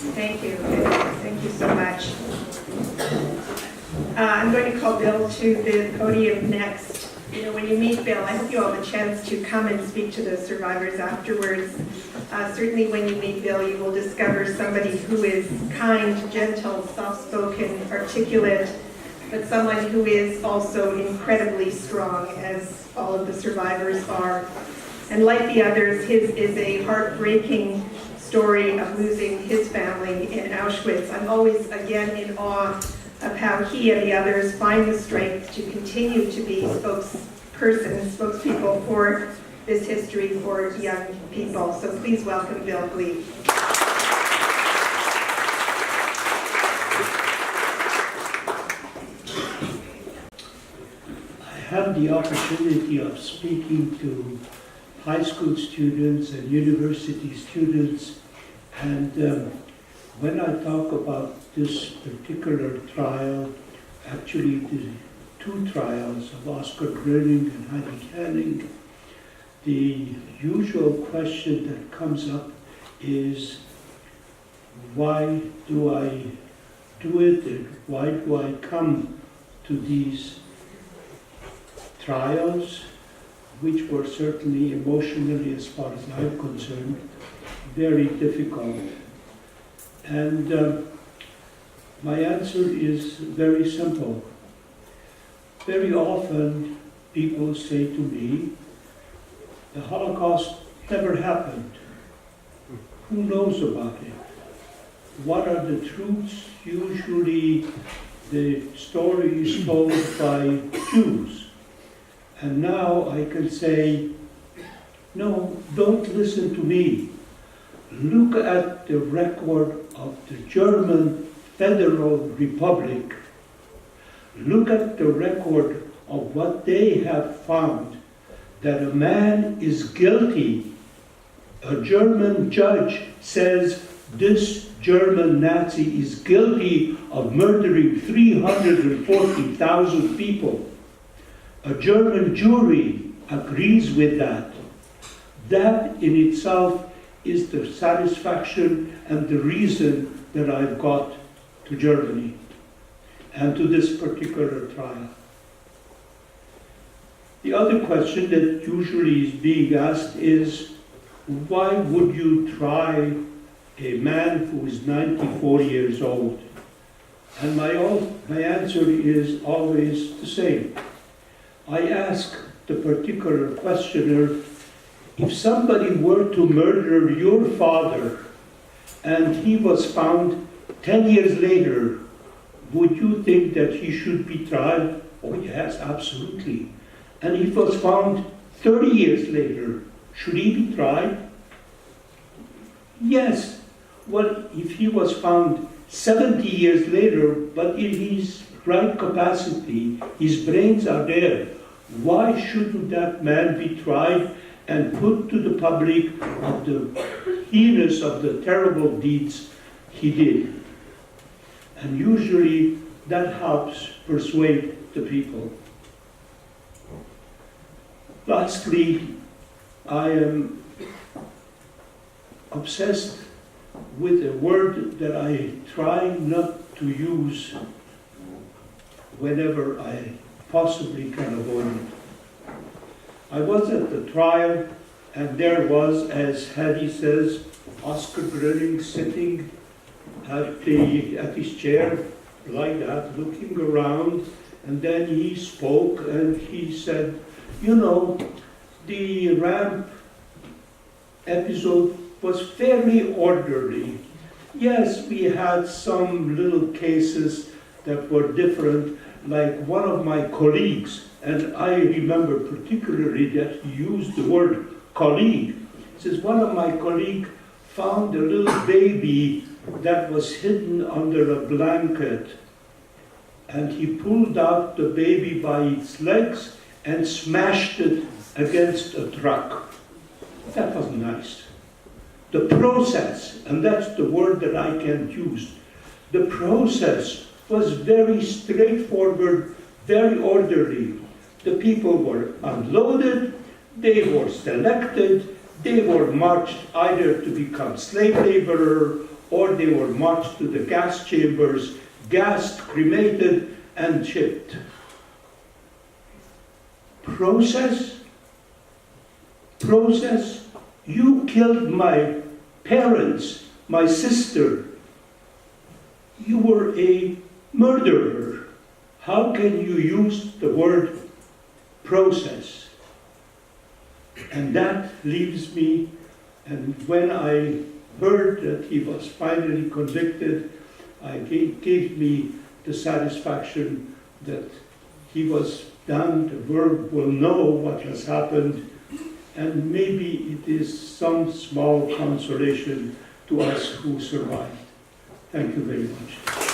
Thank you. Thank you so much. I'm going to call Bill to the podium next. You know, when you meet Bill, I hope you all have a chance to come and speak to the survivors afterwards. Certainly when you meet Bill, you will discover somebody who is kind, gentle, soft-spoken, articulate, but someone who is also incredibly strong, as all of the survivors are. And like the others, his is a heartbreaking story of losing his family in Auschwitz. I'm always, again, in awe of how he and the others find the strength to continue to be spokespeople for this history for young people. So please welcome Bill Glied. I have the opportunity of speaking to high school students and university students, and when I talk about this particular trial, actually the two trials of Oscar Gröning and Heidi Canning, the usual question that comes up is, why do I do it, and why do I come to these trials, which were certainly emotionally, as far as I'm concerned, very difficult. And my answer is very simple. Very often people say to me, the Holocaust never happened. Who knows about it? What are the truths? Usually the story is told by Jews. And now I can say, no, don't listen to me. Look at the record of the German Federal Republic. Look at the record of what they have found, that a man is guilty. A German judge says this German Nazi is guilty of murdering 340,000 people. A German jury agrees with that. That in itself is the satisfaction and the reason that I've got to Germany and to this particular trial. The other question that usually is being asked is, why would you try a man who is 94 years old? And my answer is always the same. I ask the particular questioner, if somebody were to murder your father and he was found 10 years later, would you think that he should be tried? Oh yes, absolutely. And if he was found 30 years later, should he be tried? Yes. Well, if he was found 70 years later, but in his right capacity, his brains are there, why shouldn't that man be tried and put to the public of the heinous of the terrible deeds he did? And usually that helps persuade the people. Lastly, I am obsessed with a word that I try not to use whenever I possibly can avoid it. I was at the trial, and there was, as Hattie says, Oscar Gröning sitting at his chair like that, looking around, and then he spoke and he said, you know, the ramp episode was fairly orderly. Yes, we had some little cases that were different, like one of my colleagues, and I remember particularly that he used the word colleague. He says, one of my colleagues found a little baby that was hidden under a blanket, and he pulled out the baby by its legs and smashed it against a truck. That was nice. The process, and that's the word that I can use, the process was very straightforward, very orderly. The people were unloaded, they were selected, they were marched either to become slave laborers or they were marched to the gas chambers, gassed, cremated, and shipped. Process? Process? You killed my parents, my sister. You were a murderer. How can you use the word process? And that leaves me, and when I heard that he was finally convicted, gave me the satisfaction that he was done, the world will know what has happened, and maybe it is some small consolation to us who survived. Thank you very much.